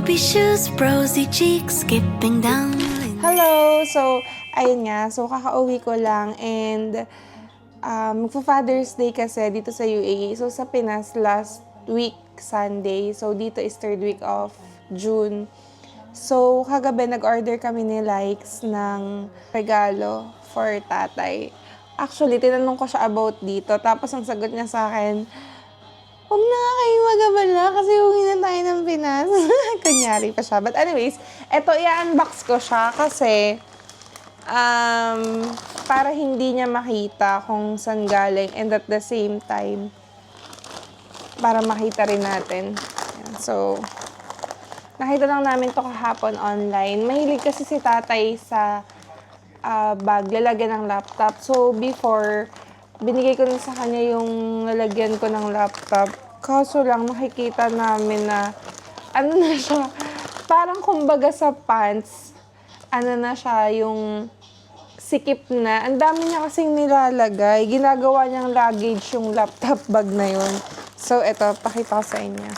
Ruby shoes, rosy cheeks, skipping down. Hello! So, ayun nga. So, kakauwi ko lang and magpa-Father's Day kasi dito sa UAE. So, sa Pinas last week, Sunday. So, dito is third week of June. So, kagabi nag-order kami ni Likes ng regalo for tatay. Actually, tinanong ko siya about dito. Tapos, ang sagot niya sa akin, huwag na nga kayo magabala kasi huwag na tayo ng Pinas. Kunyari pa siya. But anyways, eto, i-unbox ko siya kasi para hindi niya makita kung saan galing and at the same time, para makita rin natin. Ayan. So, nakita lang namin to kahapon online. Mahilig kasi si tatay sa bag, lalagyan ng laptop. So, before, binigay ko na sa kanya yung lalagyan ko ng laptop. Kaso lang, nakikita namin na, ano na siya, parang kumbaga sa pants, ano na siya, yung sikip na. Ang dami niya kasing nilalagay. Ginagawa niyang luggage yung laptop bag na yun. So, eto, pakita ko sa inyo.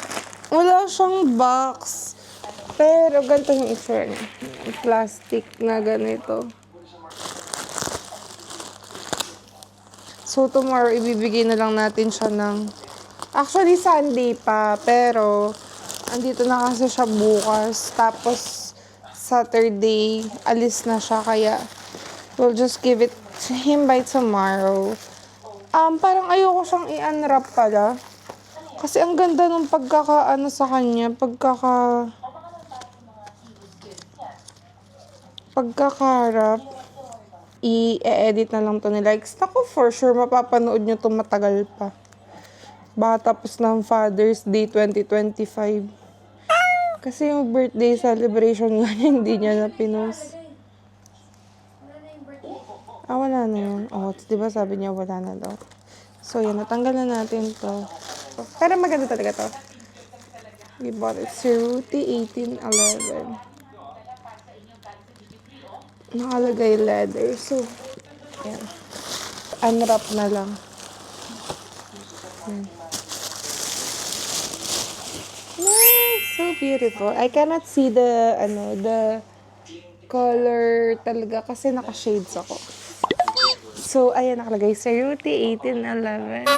Wala siyang box. Pero, ganito yung itsura niya. Plastic na ganito. So, tomorrow, ibibigay na lang natin siya ng... Actually, Sunday pa, pero andito na kasi siya bukas. Tapos, Saturday, alis na siya, kaya we'll just give it to him by tomorrow. Parang ayoko siyang i-unwrap pala. Kasi ang ganda ng pagkakaano sa kanya, pagkakarap. I-edit na lang to ni Likes. Ako for sure, mapapanood nyo to matagal pa. Baka tapos ng Father's Day 2025. Kasi yung birthday celebration nga niya, hindi niya na-pinost. Wala na yun. Oh, diba sabi niya wala na daw. So, yan. Natanggal na natin to. Pero maganda talaga to. We bought it. Ceruti 1811. Nakalagay leather. So, yan. Unwrap na lang. Yan. Nice! So beautiful. I cannot see the color talaga kasi naka-shades ako. So, ayan, nakalagay. Ceruti 1811.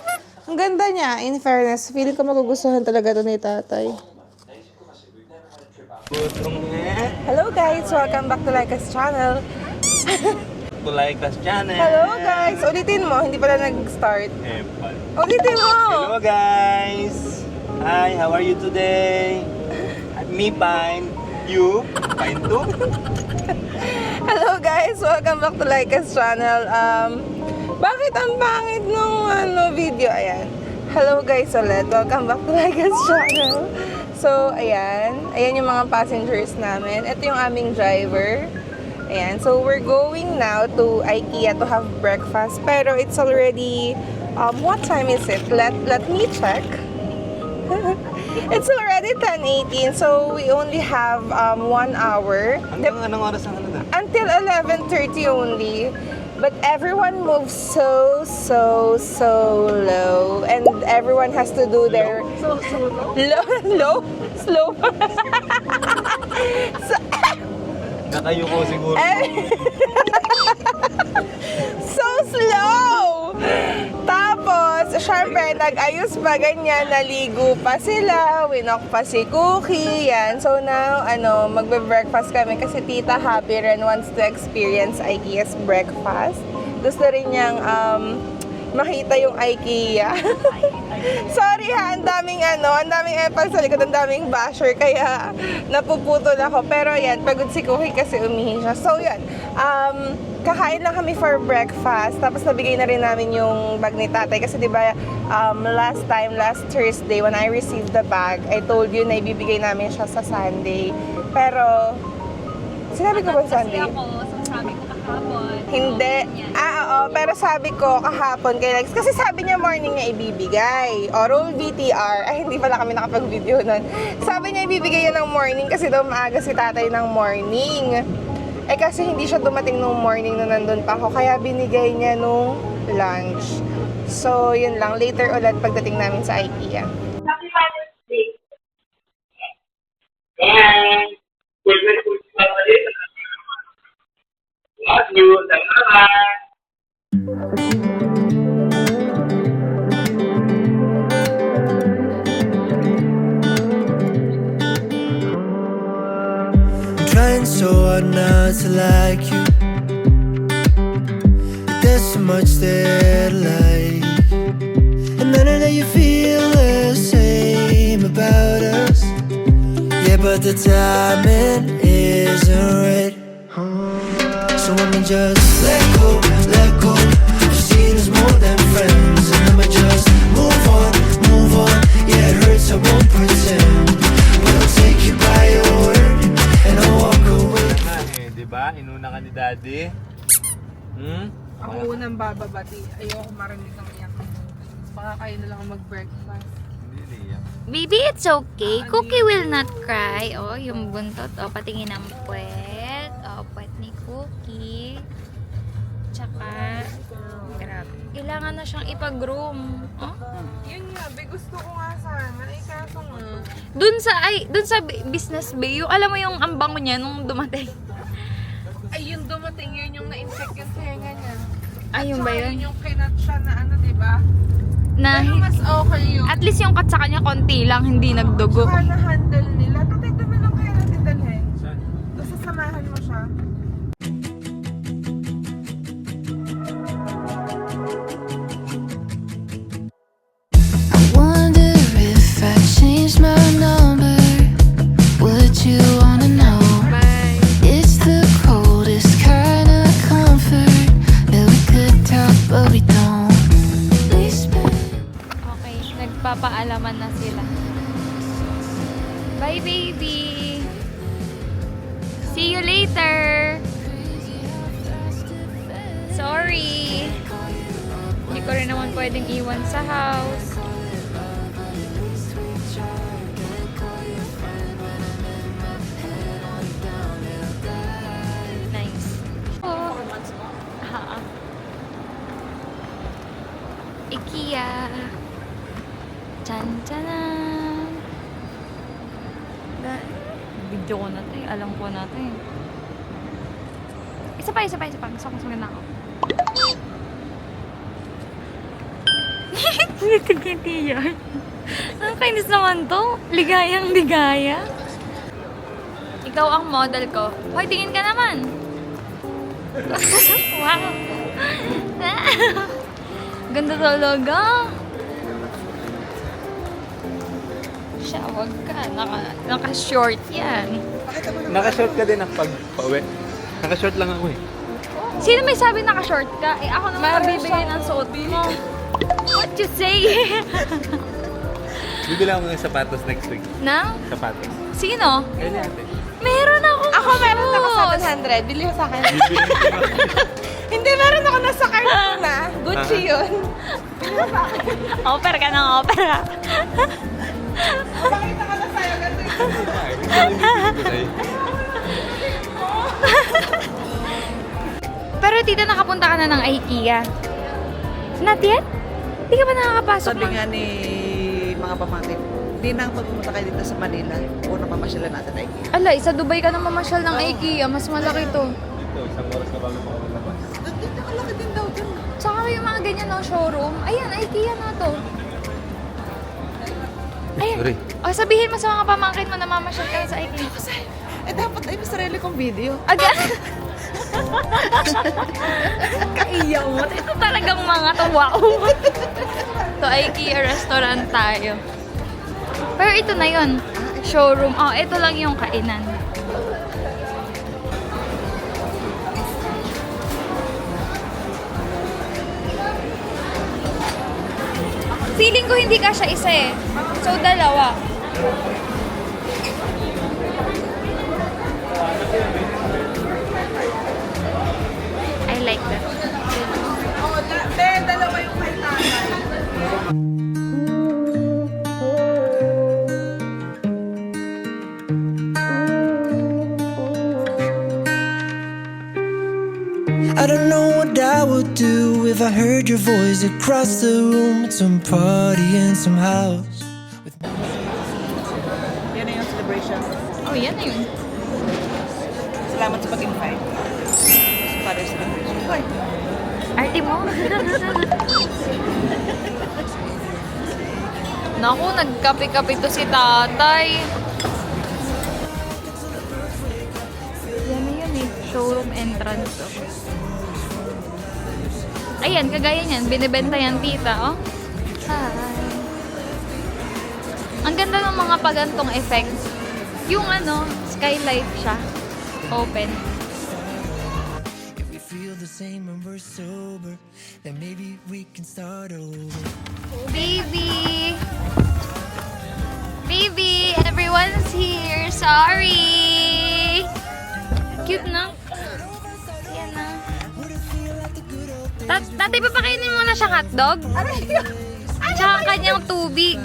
Ang ganda niya. In fairness, feeling ko magugustuhan talaga ito ni tatay. Hello guys! Welcome back to Laika's channel. To Laika's channel. Hello guys! Ulitin mo, hindi pala nag-start. Ulitin mo! Hello guys! Hi, how are you today? Me fine. You? Fine too? Hello guys! Welcome back to Laika's channel. Bakit ang pangit nung video? Ayan. Hello guys ulit. Welcome back to Laika's channel. So, ayan. Ayan yung mga passengers namin. Ito yung aming driver. Ayan. So, we're going now to IKEA to have breakfast. Pero it's already... what time is it? Let me check. It's already 10:18. So, we only have 1 hour. Hanggang anong oras ang ano na? Until 11:30 only. But everyone moves so low. And everyone has to do their... Low? Slow? So, Nakayuko siguro. so slow! Tapos, syempre, nag-ayos pa ganyan, naligo pa sila, winok pa si Cookie, yan. So now, magbe-breakfast kami kasi Tita Happy rin wants to experience IKEA's breakfast. Gusto rin niyang makita yung IKEA. Sorry ha, ang daming epal sa likod, ang daming basher, kaya napuputol ako. Pero yan, pagod si Cookie kasi umihi siya. So yan, kakain lang kami for breakfast, tapos nabigay na rin namin yung bag ni tatay. Kasi diba, last Thursday, when I received the bag, I told you na ibibigay namin siya sa Sunday. Pero, sinabi ko ba Sunday? Sabi ko kahapon. Hindi. Oo. Pero sabi ko kahapon kay Lex, kasi sabi niya morning niya ibibigay. O, roll VTR. Ay, hindi pala kami nakapag-video nun. Sabi niya ibibigay yan ng morning kasi daw maaga si tatay ng morning. Eh, kasi hindi siya dumating nung morning nung nandun pa ako. Kaya binigay niya nung lunch. So, yun lang. Later ulit pagdating namin sa IKEA. Happy Father's Day. Yan. trying so hard not to like you. There's so much that I like, and I know that you feel the same about us. Yeah, but the timing isn't right. So I'ma just let go, let go. I've seen us more than friends, and I'ma just move on, move on. Yeah, it hurts, I won't pretend, but I'll take you by your word, and I'll walk away. Di ba? Inuna ka ni Daddy. Ako unang bababati. Ayoko marinig ang iyak mo. Baka kayo na lang mag-breakfast. Hindi naiyak. Baby, it's okay. Cookie will not cry. Oh, yung buntot. Oh, patingin ang puwet. Oh, puwet ni Cookie. Tsaka, grabe. Kailangan na siyang ipag-groom. Oh? Yun nga, be, gusto ko nga sana. Kaso nga. Dun sa business bay, yung alam mo yung ambang niya nung dumating. Ay, yung dumating, yun yung na-infect yung tenga niya. Ay, yun ba yun? Yun yung kinat siya na ano, diba? Na, Pero mas okay yun. at least yung cut sa kanya konti lang, hindi nagdugo. Saka na-handle nila. Tatay, dami lang kaya natin dalhin. Tapos sasamahan mo siya. Wonder if I changed my number. Would you wanna know? It's the coldest kind of comfort that we could talk, but we don't. We spend Okay, nagpapaalaman na sila. Bye, baby! See you later! Sorry! Hindi ko rin naman pwedeng iwan sa house. Nice. Oh. IKEA. Chan-chanan. Video ko na to eh. Alam ko na to eh. Isa pa. Gusto ko mas maganda ako. Ngiti yan. Ang kainis naman to. Ligayang ligaya. Ikaw ang model ko. Hoy, tingin ka naman. Wow. Ganda talaga. Siya, wag ka. Naka-short yan. Naka-short ka din ang pag-pauwi. Naka-short lang ako eh. Sino may sabi naka-short ka? Eh, ako naman mabibigay ng suot mo. What you say? Bibili ako ng sapatos next week. Na? Sapatos. Sino? Kaya natin. Meron akong Ako meron ako shoes. 700. Bili mo sa akin. Hindi, meron ako nasa cart na. Gucci yun. Offer ka ng offer. Pakita ko na sa'yo. Ganito yun. Pero tita, nakapunta ka na ng IKEA. Not yet? Hindi ka ba nakakapasok Sabi nga ni mga pamangkin, hindi na pag pumunta kayo dito sa Manila, unang mamasyalan natin ay IKEA. Alay, sa Dubai ka nang mamasyal ng IKEA. Mas malaki to. Dito, isang oras na bago makalabas. Dito, kalaki din daw dun. Tsaka yung mga ganyan no, showroom. Ayan, IKEA na to. Ayan. Sorry. O, sabihin mo sa mga pamangkin mo na mamasyal ka sa IKEA. Eh dapat ay masarili kong video. Aga! Kaiyaw mo. Ito talagang mga to. Wow! To IKEA restaurant tayo. Pero ito na yun. Showroom. Oh, ito lang yung kainan. Feeling ko hindi ka siya isa eh. So, dalawa. I like that. Dalawa yung kay tatay. I don't know what I would do if I heard your voice across the room at some party in some house. Yan na yung celebration. Oh, yan na yun. Salamat sa pag-invite. Sa Father's celebration. Hoy, Arte mo. Naku, nagkape-kape to si tatay. showroom entrance. Oh. Ayan, kagaya niyan. Binibenta yan, tita. Oh. Hi. Ang ganda ng mga pagantong effects. Yung ano, skylight siya. Open. If we feel the same when we're sober, then maybe we can start over. Baby! Baby! Everyone's here! Sorry! Cute na. Yan na. Tatay, papakainin mo na siya hotdog? Tsaka kanyang tubig.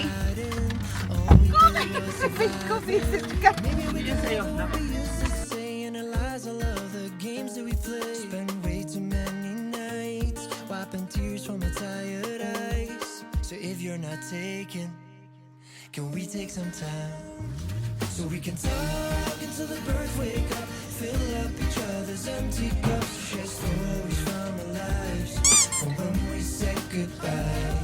Say analyze all of the games that we play. Spend way too many nights wiping tears from my tired eyes. So if you're not taken, can we take some time so we can talk until the birds wake up, fill up each other's empty cups, share stories from our lives from when we said goodbye.